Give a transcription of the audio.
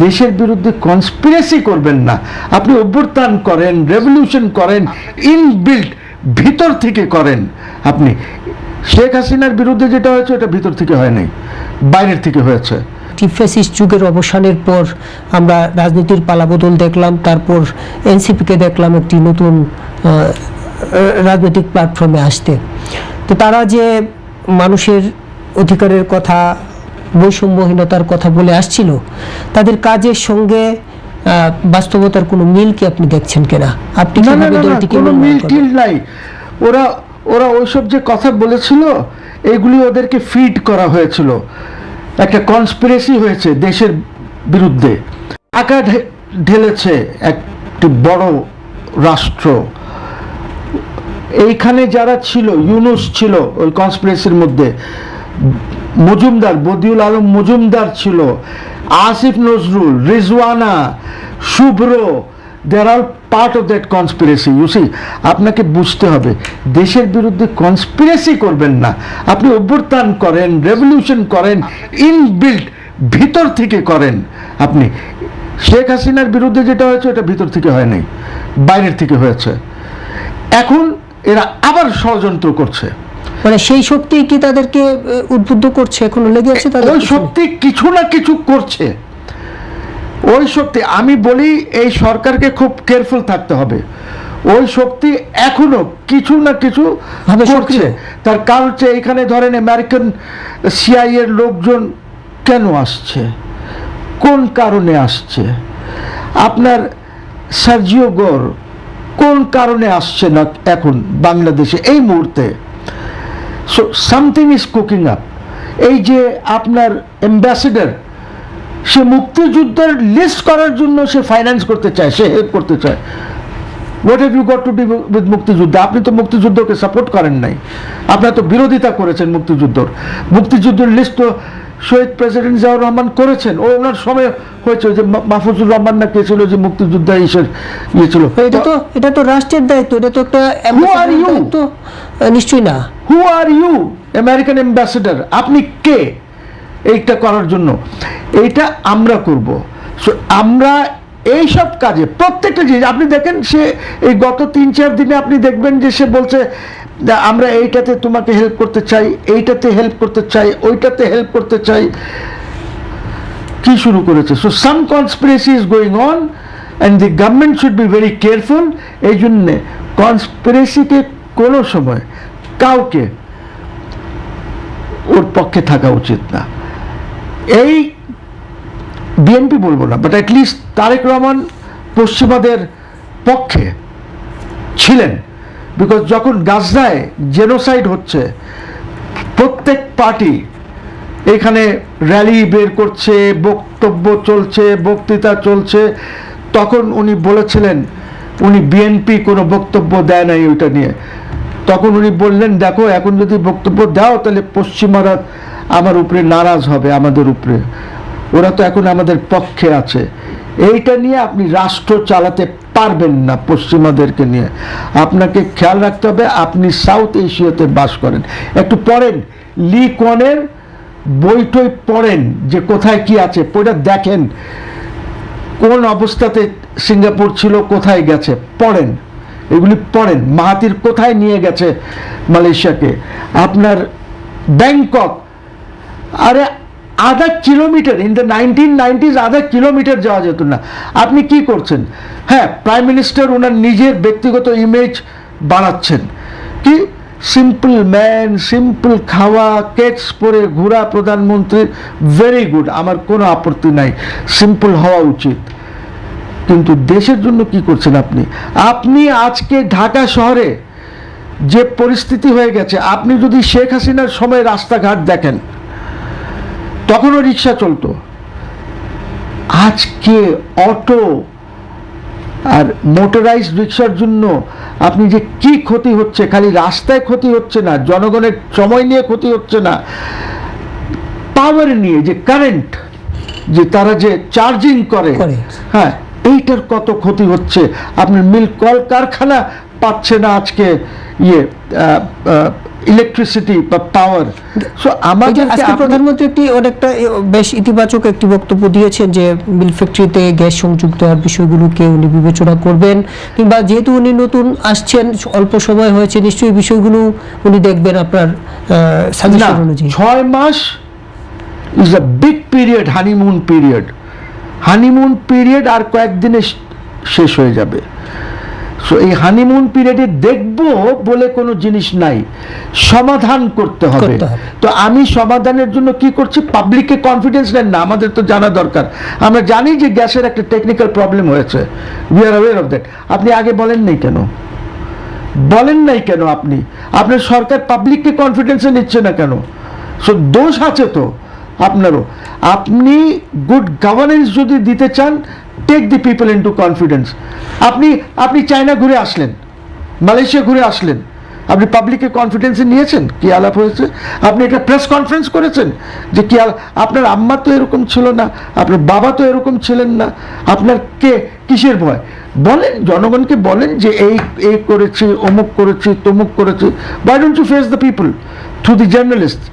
দেশের বিরুদ্ধে কনস্পিরেসি করবেন না। আপনি অভ্যুত্থান করেন, রেভলিউশন করেন, ইনবিল্ট ভিতর থেকে করেন। আপনি শেখ হাসিনার বিরুদ্ধে যেটা হয়েছে এটা ভিতর থেকে হয় নাই, বাইরের থেকে হয়েছে। ফ্যাসিস্ট যুগের অবসানের পর আমরা রাজনীতির পালাবদল দেখলাম, তারপর এনসিপিকে দেখলাম একটি নতুন রাজনৈতিক প্ল্যাটফর্মে আসতে। তো তারা যে মানুষের অধিকারের কথা, বৈষম্যহীনতার কথা বলে আসছিল, তাদের কাজের সঙ্গে বাস্তবতার কোনো মিল কি আপনি দেখছেন কিনা? আপনি কোনো মিল টিল নাই। ওরা ওরা ওইসব যে কথা বলেছিল এগুলি ওদেরকে ফিড করা হয়েছিল, একটা কনস্পিরেসি হয়েছে দেশের বিরুদ্ধে। টাকা ঢেলেছে একটি বড় রাষ্ট্র, এইখানে যারা ছিল, ইউনুস ছিল ওই কনস্পিরেসির মধ্যে, মজুমদার, বদিউল আলম মজুমদার ছিল, Asif Nazrul, Rizwana, Shubhra, they are all part of that conspiracy. You see, আপনাকে বুঝতে হবে দেশের বিরুদ্ধে কনস্পিরেসি করবেন না। আপনি অভ্যুত্থান করেন, রেভলিউশন করেন, ইনবিল্ট ভিতর থেকে করেন। আপনি শেখ হাসিনার বিরুদ্ধে যেটা হয়েছে এটা ভিতর থেকে হয় নাই, বাইরের থেকে হয়েছে। এখন এরা আবার ষড়যন্ত্র করছে, মানে সেই শক্তি কি তাদেরকে উদ্বুদ্ধ করছে, এখনো লেগে আছে তাদের? ওই শক্তি কিছু না কিছু করছে, ওই শক্তি। আমি বলি এই সরকারকে খুব কেয়ারফুল থাকতে হবে। ওই শক্তি এখনো কিছু না কিছু করছে। তার কারণ হচ্ছে এখানে ধরেন আমেরিকান সিআই এর লোকজন কেন আসছে, কোন কারণে আসছে? আপনার সার্জিও গোর কোন কারণে আসছে না এখন বাংলাদেশে এই মুহূর্তে? So something is cooking up. এই যে আপনার অ্যাম্বাসেডর, সে মুক্তিযুদ্ধের লিস্ট করার জন্য সে ফাইন্যান্স করতে চায়, সে হেল্প করতে চায়। What have you got to do with মুক্তিযুদ্ধ? আপনি তো মুক্তিযুদ্ধকে সাপোর্ট করেন নাই, আপনারা তো বিরোধিতা করেছেন মুক্তিযুদ্ধের লিস্ট তো শহীদ প্রেসিডেন্ট জিয়াউর রহমান করেছেন। ওনার সময় হয়েছে যে মাহফুজুর রহমান না কে ছিল যে মুক্তিযুদ্ধ ইয়ে ছিল। এটা তো রাষ্ট্রের দায়িত্ব, এটা তো একটা নিশ্চয়ই না। হু আর ইউ আমেরিকান অ্যাম্বাসেডর? আপনি কে এইটা করার জন্য? এইটা আমরা করব। সো আমরা এইসব কাজে প্রত্যেকটা জিনিস আপনি দেখেন, সে এই গত 3-4 দিনে আপনি দেখবেন যে সে বলছে আমরা এইটাতে তোমাকে হেল্প করতে চাই, এইটাতে হেল্প করতে চাই, ওইটাতে হেল্প করতে চাই। কি শুরু করেছে? So some conspiracy is going on and the government should be very careful. এই জন্যে কনস্পিরেসিকে কোনো সময় কাউকে ওর পক্ষে থাকা উচিত না। এই বিএনপি বলবো না, বাট অ্যাটলিস্ট তারেক রহমান পশ্চিমাদের পক্ষে ছিলেন। বিকজ যখন গাজনায় জেনোসাইড হচ্ছে, প্রত্যেক পার্টি এখানে র্যালি বের করছে, বক্তব্য চলছে, বক্তৃতা চলছে, তখন উনি বলেছিলেন, উনি বিএনপি কোনো বক্তব্য দেয় নাই ওইটা নিয়ে। তখন উনি বললেন, দেখো এখন যদি বক্তব্য দাও তাহলে পশ্চিমারা আমার উপরে নারাজ হবে, আমাদের উপরে, ওরা তো এখন আমাদের পক্ষে আছে। এইটা নিয়ে আপনি রাষ্ট্র চালাতে পারবেন না পশ্চিমাদেরকে নিয়ে। আপনাকে খেয়াল রাখতে হবে, আপনি সাউথ এশিয়াতে বাস করেন। একটু পড়েন, লি কোয়ানের বইটই পড়েন যে কোথায় কি আছে, বইটা দেখেন কোন অবস্থাতে সিঙ্গাপুর ছিল, কোথায় গেছে, পড়েন, এগুলি পড়েন। মাহাতির কোথায় নিয়ে গেছে মালয়েশিয়াকে, আপনার ব্যাংকক, আরে আধা কিলোমিটার, ইন দ্য 1990s আধা কিলোমিটার যাওয়া যেত না। আপনি কি করছেন? হ্যাঁ, প্রাইম মিনিস্টার ওনার নিজের ব্যক্তিগত ইমেজ বাড়াচ্ছেন, কি সিম্পল ম্যান, সিম্পল খাওয়া, কেটস পরে ঘোরা প্রধানমন্ত্রী, ভেরি গুড, আমার কোনো আপত্তি নাই, সিম্পল হওয়া উচিত। কিন্তু দেশের জন্য কি করছেন আপনি? আপনি আজকে ঢাকা শহরে যে পরিস্থিতি হয়ে গেছে, আপনি যদি শেখ হাসিনার সময় রাস্তাঘাট দেখেন, তখনও রিক্সা চলতো, আজকে অটো আর মোটরাইজড রিক্সার জন্য আপনি যে কি ক্ষতি হচ্ছে, খালি রাস্তায় ক্ষতি হচ্ছে না, জনগণের সময় নিয়ে ক্ষতি হচ্ছে না, পাওয়ার নিয়ে, যে কারেন্ট, যে তারা যে চার্জিং করে, হ্যাঁ, এইটার কত ক্ষতি হচ্ছে। আপনার মিল কলকারখানা পাচ্ছে না আজকে ইলেকট্রিসিটি বা পাওয়ার। সো আমাদের আজকে প্রধানমন্ত্রী একটি অনেকটা বেশ ইতিবাচক একটি বক্তব্য দিয়েছেন যে মিল ফ্যাক্টরিতে গ্যাস সংযোগ দেওয়ার বিষয়গুলোকে উনি বিবেচনা করবেন, কিংবা যেহেতু উনি নতুন আসছেন, অল্প সময় হয়েছে, নিশ্চয়ই বিষয়গুলো উনি দেখবেন আপনার সাজেশন অনুযায়ী। 6 মাস is a big period, honeymoon period আর কয়েকদিনে শেষ হয়ে যাবে। সো এই হানিমুন পিরিয়ডে দেখব বলে কোনো জিনিস নাই, সমাধান করতে হবে। তো আমি সমাধানের জন্য কি করছি, পাবলিককে কনফিডেন্স নেন না, আমাদের তো জানা দরকার। আমরা জানি যে গ্যাসের একটা টেকনিক্যাল প্রবলেম হয়েছে, we are aware of that. আপনি আগে বলেন নাই কেন? আপনি আপনার সরকার পাবলিককে কনফিডেন্সে নিচ্ছে না কেন? সো দোষ আছে তো আপনারও। আপনি গুড গভর্নেন্স যদি দিতে চান, take the people into confidence. আপনি চায়না ঘুরে আসলেন, মালয়েশিয়া ঘুরে আসলেন, আপনি পাবলিককে কনফিডেন্সে নিয়েছেন? কি আলাপ হয়েছে? আপনি একটা প্রেস কনফারেন্স করেছেন যে কি আপনার আম্মা তো এরকম ছিল না, আপনার বাবা তো এরকম ছিলেন না, আপনার কিসের ভয়? বলেন, জনগণকে বলেন যে এই করেছি, অমুক করেছি, তমুক করেছি। Why don't you face the people through the journalists?